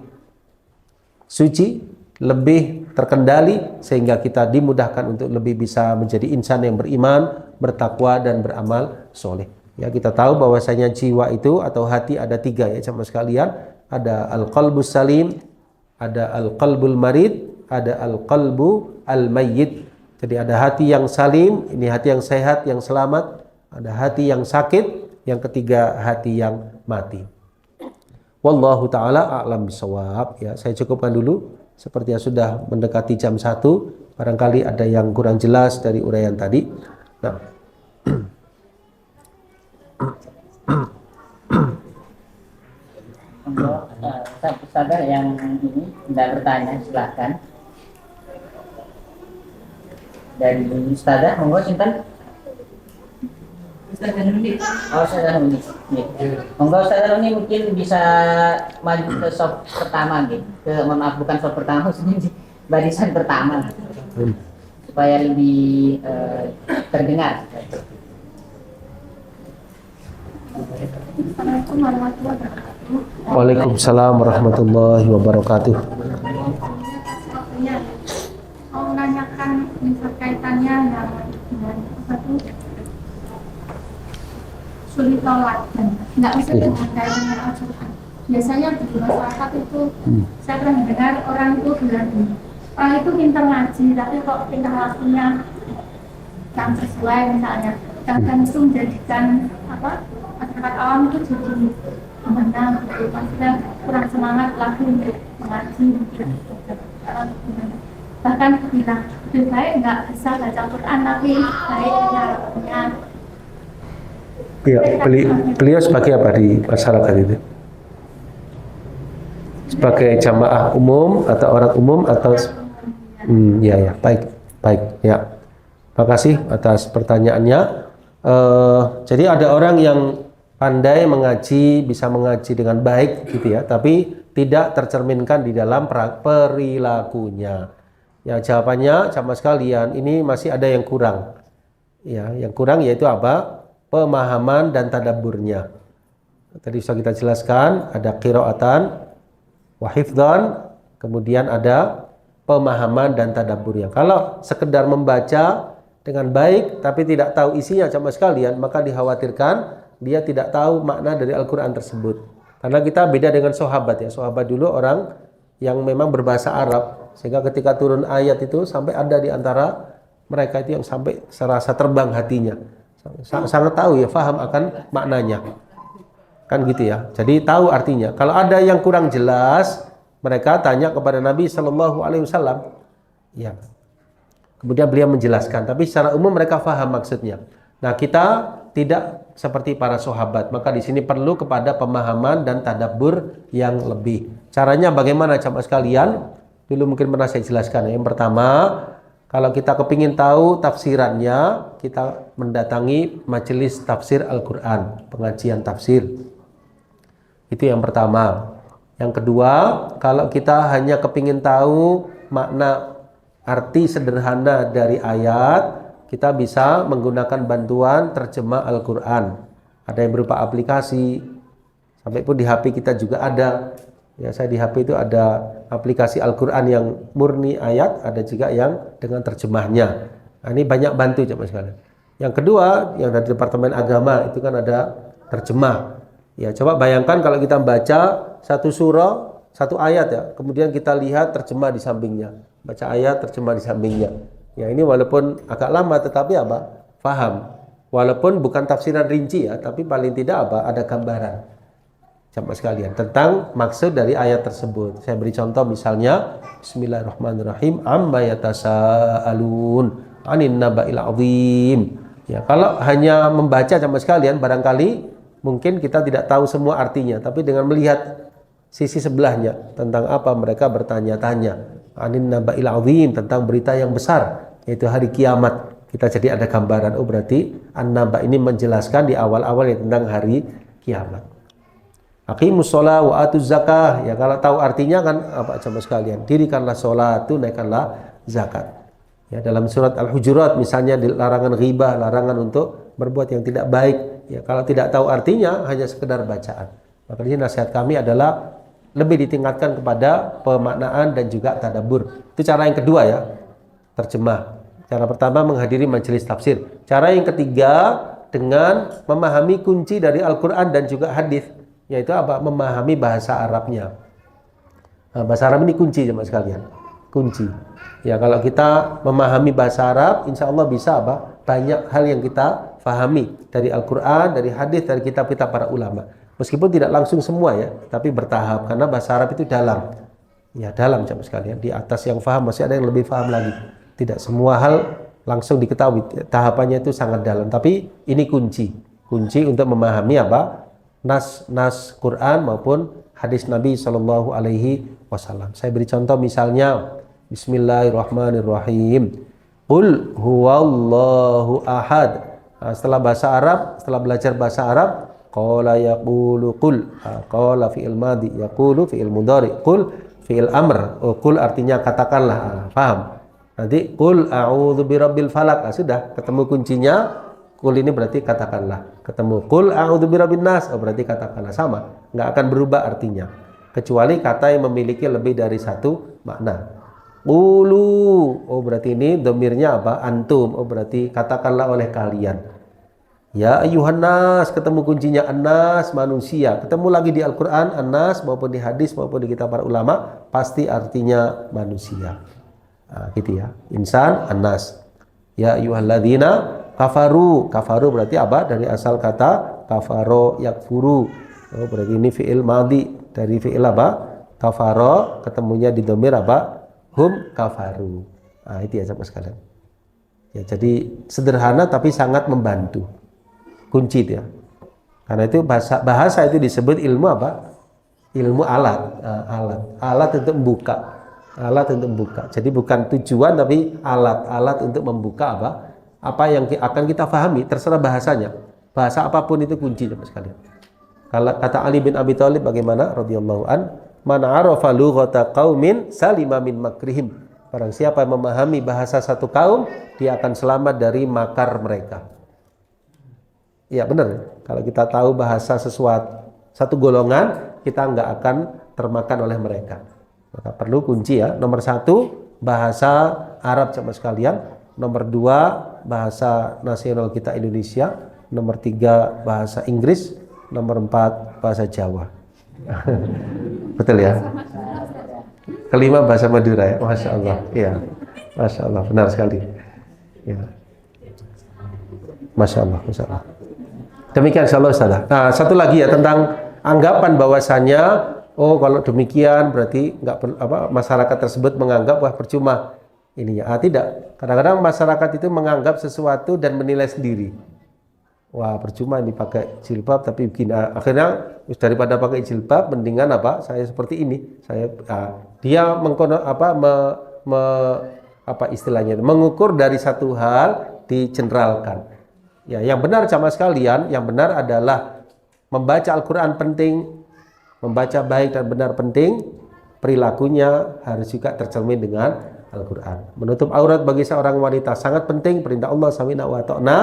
suci, lebih terkendali, sehingga kita dimudahkan untuk lebih bisa menjadi insan yang beriman, bertakwa dan beramal soleh. Ya, kita tahu bahwasanya jiwa itu atau hati ada 3 ya jamaah sekalian. Ada al-qalbus salim, ada al-qalbul marid, ada al-qalbu al-mayyit. Jadi ada hati yang salim, ini hati yang sehat, yang selamat. Ada hati yang sakit, yang ketiga hati yang mati. Wallahu ta'ala a'lam bisawab. Ya, saya cukupkan dulu. Seperti yang sudah mendekati jam 1, barangkali ada yang kurang jelas dari uraian tadi. Nah, Ustazah yang ini tidak bertanya, silahkan. Dari Ustazah, monggo sinten? Ustazah Nuni. Oh, Ustazah Nuni. Monggo Ustazah Nuni mungkin bisa maju ke soft pertama gitu. Maaf, bukan soft pertama, maksudnya barisan pertama. Supaya lebih terdengar. Assalamualaikum warahmatullahi wabarakatuh. Waalaikumsalam warahmatullahi wabarakatuh. Mau menanyakan kaitannya yang dengan apa tuh sulit tolak dan nggak bisa dengan kaitannya Al-Quran. Biasanya di masyarakat itu saya pernah mendengar orang itu bilang orang itu pintar ngaji tapi kok tingkah lakunya yang sesuai, misalnya kadang itu menjadikan apa masyarakat awam itu jadi memandang maksudnya kurang semangat lagi untuk mengaji, bahkan bilang lebih baik nggak bisa baca Quran tapi baik punya. Ya, beliau sebagai apa di masyarakat itu? Sebagai jamaah umum atau orang umum atau ya, baik ya. Terima kasih atas pertanyaannya. Jadi ada orang yang pandai mengaji, bisa mengaji dengan baik gitu ya, tapi tidak tercerminkan di dalam perilakunya. Ya, jawabannya sama sekalian ini masih ada yang kurang. Ya, yang kurang yaitu apa? Pemahaman dan tadabburnya. Tadi sudah kita jelaskan, ada qiraatan wa hifdzan, kemudian ada pemahaman dan tadabburnya. Kalau sekedar membaca dengan baik tapi tidak tahu isinya sama sekalian, maka dikhawatirkan dia tidak tahu makna dari Al-Quran tersebut. Karena kita beda dengan sahabat ya. Sahabat dulu orang yang memang berbahasa Arab, sehingga ketika turun ayat itu sampai ada di antara mereka itu yang sampai serasa terbang hatinya. Sangat tahu ya, faham akan maknanya. Kan gitu ya. Jadi tahu artinya. Kalau ada yang kurang jelas, mereka tanya kepada Nabi Shallallahu Alaihi Wasallam. Ya. Kemudian beliau menjelaskan. Tapi secara umum mereka faham maksudnya. Nah, kita tidak seperti para sahabat. Maka di sini perlu kepada pemahaman dan tadabbur yang lebih. Caranya bagaimana jamaah sekalian? Dulu mungkin pernah saya jelaskan. Yang pertama, kalau kita kepingin tahu tafsirannya, kita mendatangi majelis tafsir Al-Quran, pengajian tafsir. Itu yang pertama. Yang kedua, kalau kita hanya kepingin tahu makna arti sederhana dari ayat, kita bisa menggunakan bantuan terjemah Al-Quran. Ada yang berupa aplikasi, sampai pun di HP kita juga ada. Ya, saya di HP itu ada aplikasi Al-Quran yang murni ayat, ada juga yang dengan terjemahnya. Nah, ini banyak bantu coba sekalian. Yang kedua, yang dari Departemen Agama itu kan ada terjemah. Ya, coba bayangkan kalau kita baca satu surah, satu ayat ya, kemudian kita lihat terjemah di sampingnya. Baca ayat, terjemah di sampingnya. Ya, ini walaupun agak lama tetapi apa? Faham. Walaupun bukan tafsiran rinci ya, tapi paling tidak apa? Ada gambaran. Jamaah sekalian, tentang maksud dari ayat tersebut. Saya beri contoh misalnya, Bismillahirrahmanirrahim, amma yatasaalun 'anin naba'il 'adzim. Ya, kalau hanya membaca jamaah sekalian, barangkali mungkin kita tidak tahu semua artinya, tapi dengan melihat sisi sebelahnya tentang apa mereka bertanya-tanya, 'anin naba'il 'adzim, tentang berita yang besar, yaitu hari kiamat. Kita jadi ada gambaran, oh berarti an-naba ini menjelaskan di awal-awal ya tentang hari kiamat. Aqimus sholat wa atuz zakah. Ya, kalau tahu artinya kan apa jamaah sekalian, dirikanlah sholat, tunaikanlah zakat. Ya, dalam surat Al-Hujurat misalnya larangan ghibah, larangan untuk berbuat yang tidak baik. Ya, kalau tidak tahu artinya hanya sekedar bacaan. Maka ini nasihat kami adalah lebih ditingkatkan kepada pemaknaan dan juga tadabbur. Itu cara yang kedua ya, terjemah. Cara pertama menghadiri majelis tafsir. Cara yang ketiga dengan memahami kunci dari Al-Quran dan juga hadis, yaitu apa? Memahami bahasa Arabnya. Nah, bahasa Arab ini kunci jemaah sekalian. Kunci. Ya, kalau kita memahami bahasa Arab, insya Allah bisa apa? Banyak hal yang kita fahami dari Al-Quran, dari hadis, dari kitab-kitab para ulama. Meskipun tidak langsung semua ya, tapi bertahap. Karena bahasa Arab itu dalam. Ya, dalam jemaah sekalian. Di atas yang faham masih ada yang lebih faham lagi. Tidak semua hal langsung diketahui. Tahapannya itu sangat dalam. Tapi ini kunci. Kunci untuk memahami apa? Nas Quran maupun hadis Nabi Shallallahu Alaihi Wasallam. Saya beri contoh misalnya, Bismillahirrahmanirrahim. Qul huwallahu ahad. Nah, setelah bahasa Arab, setelah belajar bahasa Arab, qala yaqulu qul. Qala fi'il madhi, yaqulu fi'il mudhari, qul fi'il amr. Oh, qul artinya katakanlah. Paham? Nanti qul a'udzu birabbil falaq. Nah, sudah ketemu kuncinya. Qul ini berarti katakanlah. Ketemu qul a'udzu birabbin nas, oh berarti katakanlah, sama. Nggak akan berubah artinya. Kecuali kata yang memiliki lebih dari satu makna. Qulu, oh berarti ini dhamirnya apa? Antum, oh berarti katakanlah oleh kalian. Ya ayyuhan nas, ketemu kuncinya an-nas, manusia. Ketemu lagi di Al-Qur'an an-nas maupun di hadis maupun di kitab para ulama pasti artinya manusia. Nah, gitu ya. Insan, an-nas. Ya ayyuhalladzina kafaru. Kafaru berarti apa? Dari asal kata kafaro yakfuru. Oh, berarti ini fi'il madhi. Dari fi'il apa? Kafaro, ketemunya di dhamir apa? Hum kafaru. Nah, itu ya sahabat sekalian. Ya, jadi sederhana tapi sangat membantu. Kunci itu ya. Karena itu bahasa itu disebut ilmu apa? Ilmu alat. Alat untuk membuka. Alat untuk membuka. Jadi bukan tujuan tapi alat untuk membuka apa yang akan kita pahami, terserah bahasanya. Bahasa apapun itu kunci sahabat sekalian. Kalau kata Ali bin Abi Thalib bagaimana radhiyallahu an, man arafa lughata qaumin salima min makrihim. Barang siapa yang memahami bahasa satu kaum, dia akan selamat dari makar mereka. Ya benar. Kalau kita tahu bahasa satu golongan, kita nggak akan termakan oleh mereka. Maka perlu kunci ya. Nomor satu bahasa Arab sahabat sekalian. Nomor dua bahasa nasional kita Indonesia, nomor 3 bahasa Inggris, nomor 4 bahasa Jawa. Betul ya? Kelima bahasa Madura ya, Masya Allah. Iya, Masya Allah, benar sekali. Ya. Masya Allah, Masya Allah. Demikian insya Allah Ustazah. Nah, satu lagi ya tentang anggapan bahwasanya, oh kalau demikian berarti masyarakat tersebut menganggap wah percuma ininya. Tidak. Kadang-kadang masyarakat itu menganggap sesuatu dan menilai sendiri. Wah percuma ini pakai jilbab tapi begini. Akhirnya daripada pakai jilbab mendingan saya seperti ini. Dia istilahnya mengukur dari satu hal digeneralkan. Ya, yang benar jamaah sekalian, yang benar adalah membaca Al-Quran penting, membaca baik dan benar penting, perilakunya harus juga tercermin dengan Al-Quran. Menutup aurat bagi seorang wanita sangat penting, perintah Allah sami'na wa ta'na.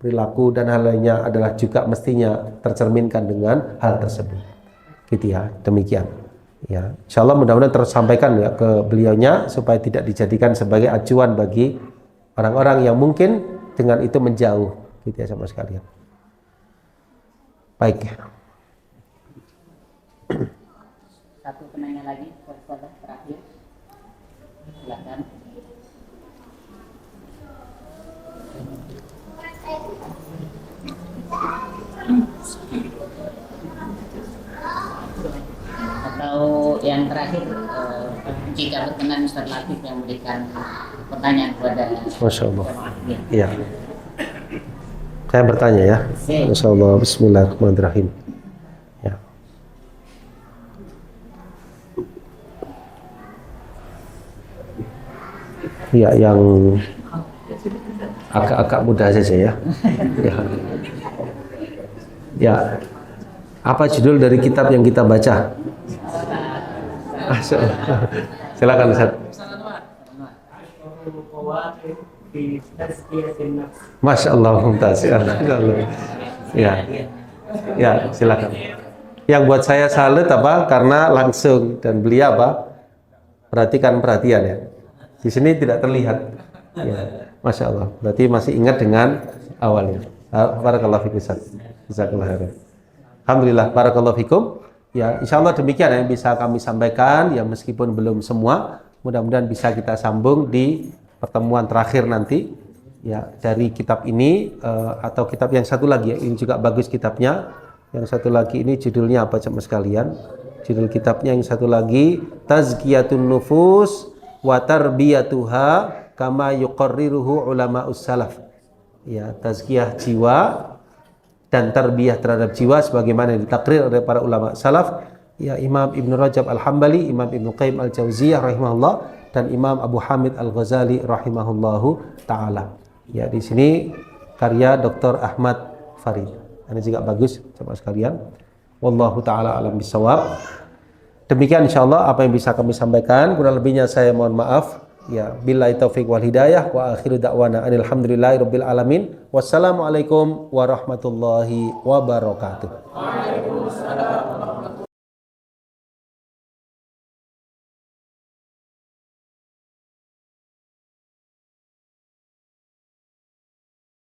Perilaku dan hal lainnya adalah juga mestinya tercerminkan dengan hal tersebut. Gitu ya, demikian. Ya, insya Allah mudah-mudahan tersampaikan ya ke beliaunya supaya tidak dijadikan sebagai acuan bagi orang-orang yang mungkin dengan itu menjauh. Gitu ya sama sekalian. Baik. Satu penanya lagi, terakhir. Silakan. Atau yang terakhir, jika berkenan Ustaz Latif yang memberikan pertanyaan kepada Masya Allah. Iya. Saya bertanya ya. Masya Allah. Bismillahirrahmanirrahim. Ya. Ya, yang agak mudah saja ya. Ya. Ya. Apa judul dari kitab yang kita baca? Silakan Ustaz. Masya Allah, mumtaz. Ya, ya, silakan. Yang buat saya salut karena langsung dan beliau perhatian ya. Di sini tidak terlihat. Ya, Masya Allah. Berarti masih ingat dengan awalnya. Barakallahu fikum. Jazakallahu khairan. Alhamdulillah, barakallahu fikum. Ya, insya Allah demikian yang bisa kami sampaikan. Ya, meskipun belum semua, mudah-mudahan bisa kita sambung di pertemuan terakhir nanti. Ya, dari kitab ini atau kitab yang satu lagi ya, ini juga bagus kitabnya. Yang satu lagi ini judulnya apa jemaah sekalian? Judul kitabnya yang satu lagi Tazkiyatun Nufus wa Tarbiyatuha kama yuqarriruhu ulama'us salaf. Ya, tazkiyah jiwa dan tarbiyah terhadap jiwa sebagaimana ditakrir oleh para ulama salaf, ya Imam Ibnu Rajab Al-Hambali, Imam Ibnu Qayyim Al-Jauziyah rahimahullah dan Imam Abu Hamid Al-Ghazali rahimahullahu taala. Ya, di sini karya Dr. Ahmad Farid. Ini juga bagus sama sekalian. Wallahu taala alam bisawab. Demikian insyaallah apa yang bisa kami sampaikan, kurang lebihnya saya mohon maaf. Ya, billahi taufiq wal hidayah wa akhiru da'wana alhamdulillahi rabbil alamin. Wassalamualaikum warahmatullahi wabarakatuh. Waalaikumsalam.